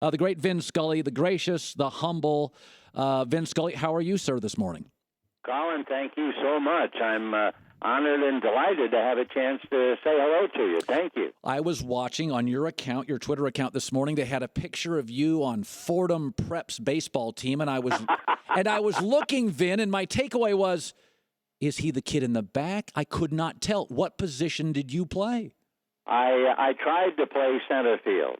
The great Vin Scully, the gracious, the humble Vin Scully. How are you, sir, this morning? Colin, thank you so much. I'm honored and delighted to have a chance to say hello to you. Thank you. I was watching on your account, your Twitter account this morning. They had a picture of you on Fordham Prep's baseball team, and I was looking, Vin, and my takeaway was, is he the kid in the back? I could not tell. What position did you play? I tried to play center field,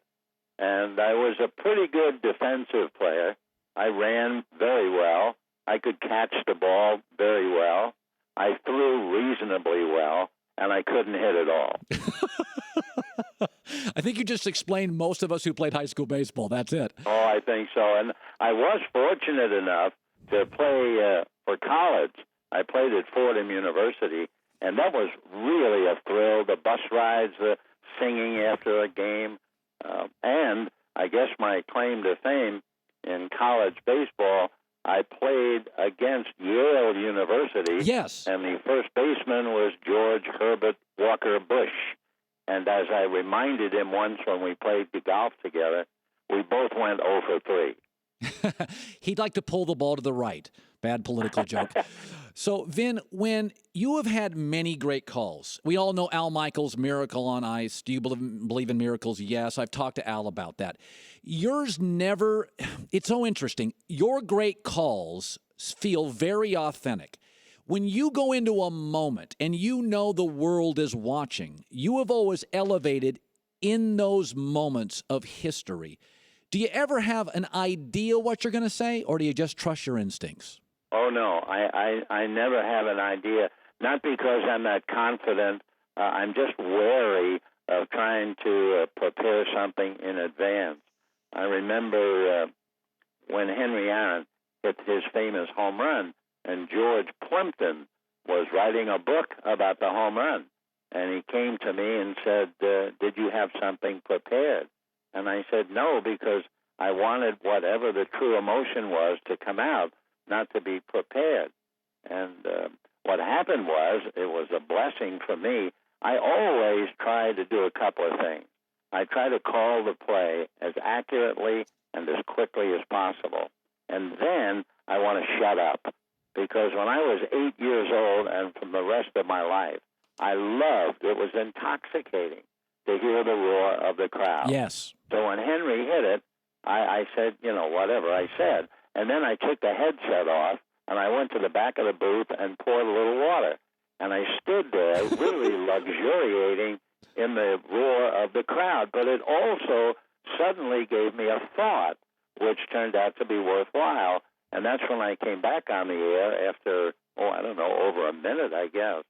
and I was a pretty good defensive player. I ran very well. I could catch the ball very well. I threw reasonably well, and I couldn't hit at all. I think you just explained most of us who played high school baseball. That's it. Oh, I think so. And I was fortunate enough to play for college. I played at Fordham University, and that was really a thrill. The bus rides, the singing after a game, and I guess my claim to fame in college baseball, I played against Yale University. Yes. And the first baseman was George Herbert Walker Bush. And as I reminded him once when we played the golf together, we both went 0 for 3. He'd like to pull the ball to the right. Bad political joke. So, Vin, when you have had many great calls, we all know Al Michaels' Miracle on Ice. Do you believe in miracles? Yes. I've talked to Al about that. Yours never, it's so interesting. Your great calls feel very authentic. When you go into a moment and you know the world is watching, you have always elevated in those moments of history. Do you ever have an idea what you're going to say, or do you just trust your instincts? Oh, no. I never have an idea, not because I'm not confident. I'm just wary of trying to prepare something in advance. I remember when Henry Aaron hit his famous home run, and George Plimpton was writing a book about the home run. And he came to me and said, did you have something prepared? And I said, no, because I wanted whatever the true emotion was to come out, not to be prepared. And what happened was, it was a blessing for me. I always try to do a couple of things. I try to call the play as accurately and as quickly as possible. And then I want to shut up. Because when I was 8 years old and from the rest of my life, I loved, it was intoxicating to hear the roar of the crowd. Yes. So when Henry hit it, I said, whatever I said. And then I took the headset off, and I went to the back of the booth and poured a little water. And I stood there really luxuriating in the roar of the crowd. But it also suddenly gave me a thought, which turned out to be worthwhile. And that's when I came back on the air after, over a minute, I guess.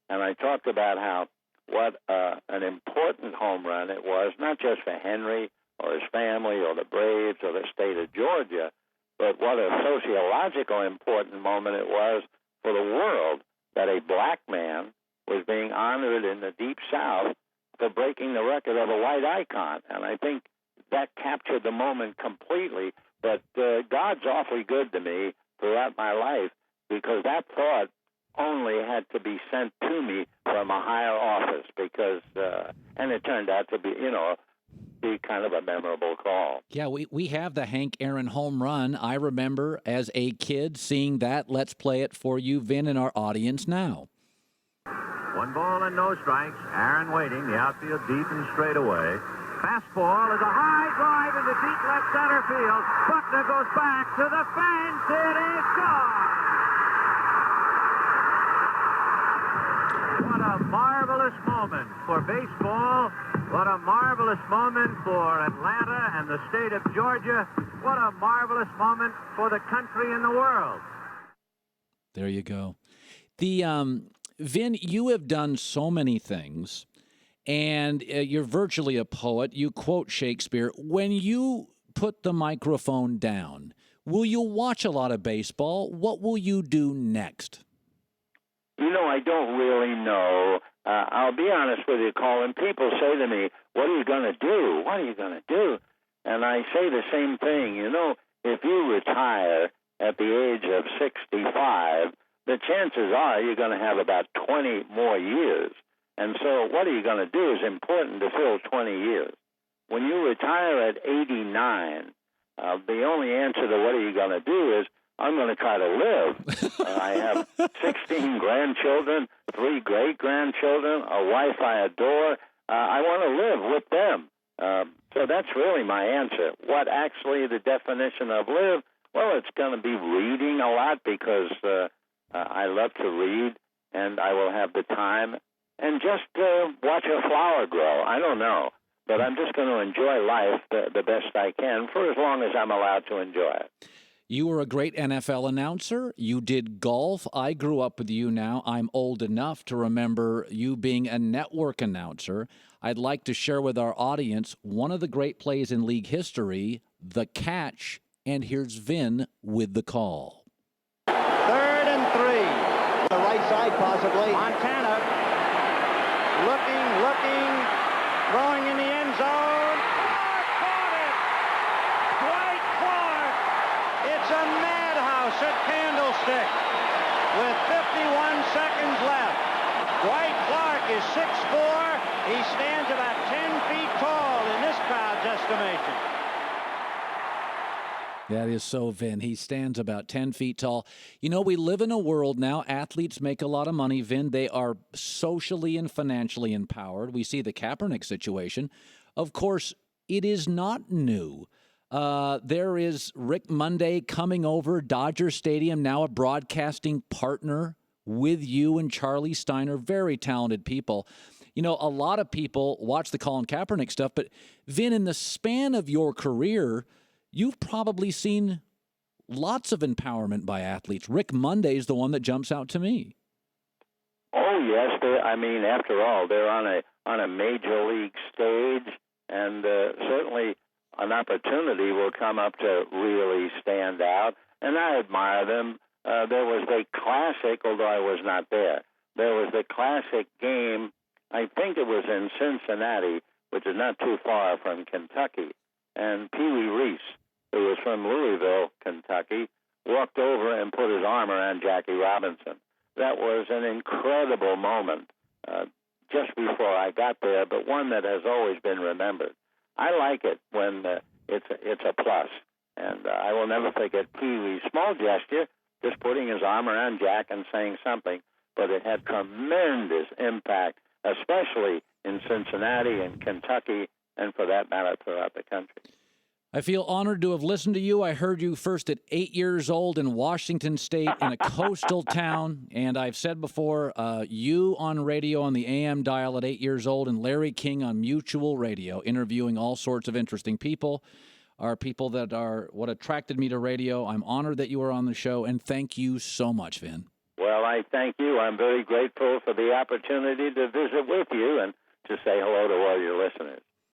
And I talked about what an important home run it was, not just for Henry or his family or the Braves or the state of Georgia, but what a sociological important moment it was for the world that a black man was being honored in the Deep South for breaking the record of a white icon. And I think that captured the moment completely. But God's awfully good to me throughout my life, because that thought only had to be sent to me from a higher office, because and it turned out to be kind of a memorable call. Yeah, we have the Hank Aaron home run. I remember as a kid seeing that. Let's play it for you, Vin, and our audience now. 1 ball and no strikes. Aaron waiting. The outfield deep and straight away. Fastball is a high drive into deep left center field. Buckner goes back to the fence. It is gone. What a marvelous moment for baseball. What a marvelous moment for Atlanta and the state of Georgia. What a marvelous moment for the country and the world. There you go. Vin, you have done so many things. And you're virtually a poet. You quote Shakespeare. When you put the microphone down, will you watch a lot of baseball? What will you do next? I don't really know. I'll be honest with you, Colin. People say to me, what are you going to do? What are you going to do? And I say the same thing. If you retire at the age of 65, the chances are you're going to have about 20 more years. And so what are you going to do is important to fill 20 years. when you retire at 89, the only answer to what are you going to do is, I'm going to try to live. I have 16 grandchildren, 3 great-grandchildren, a wife I adore. I want to live with them. So that's really my answer. What actually the definition of live? Well, it's going to be reading a lot because I love to read, and I will have the time. And just watch a flower grow. I don't know. But I'm just going to enjoy life the best I can for as long as I'm allowed to enjoy it. You were a great NFL announcer. You did golf. I grew up with you now. I'm old enough to remember you being a network announcer. I'd like to share with our audience one of the great plays in league history, the catch, and here's Vin with the call. 3rd and 3. The right side, possibly. Montana looking, throwing in the end zone. Caught it! Dwight Clark! It's a madhouse at Candlestick with 51 seconds left. Dwight Clark is 6'4". He stands about 10 feet tall in this crowd's estimation. That is so Vin. He stands about 10 feet tall. You know, we live in a world now, athletes make a lot of money, Vin. They are socially and financially empowered. We see the Kaepernick situation. Of course, it is not new. There is Rick Monday coming over, Dodger Stadium, now a broadcasting partner with you and Charlie Steiner, very talented people. You know, a lot of people watch the Colin Kaepernick stuff, but Vin, in the span of your career, you've probably seen lots of empowerment by athletes. Rick Monday is the one that jumps out to me. Oh yes, after all, they're on a major league stage, and certainly an opportunity will come up to really stand out. And I admire them. There was a classic, although I was not there. There was the classic game. I think it was in Cincinnati, which is not too far from Kentucky, and Pee Wee Reese, who was from Louisville, Kentucky, walked over and put his arm around Jackie Robinson. That was an incredible moment just before I got there, but one that has always been remembered. I like it when it's a plus, and I will never forget Pee Wee's small gesture, just putting his arm around Jack and saying something, but it had tremendous impact, especially in Cincinnati and Kentucky, and for that matter, throughout the country. I feel honored to have listened to you. I heard you first at 8 years old in Washington State in a coastal town. And I've said before, you on radio on the AM dial at 8 years old and Larry King on Mutual Radio, interviewing all sorts of interesting people, are people that are what attracted me to radio. I'm honored that you were on the show, and thank you so much, Vin. Well, I thank you. I'm very grateful for the opportunity to visit with you and to say hello to all your listeners.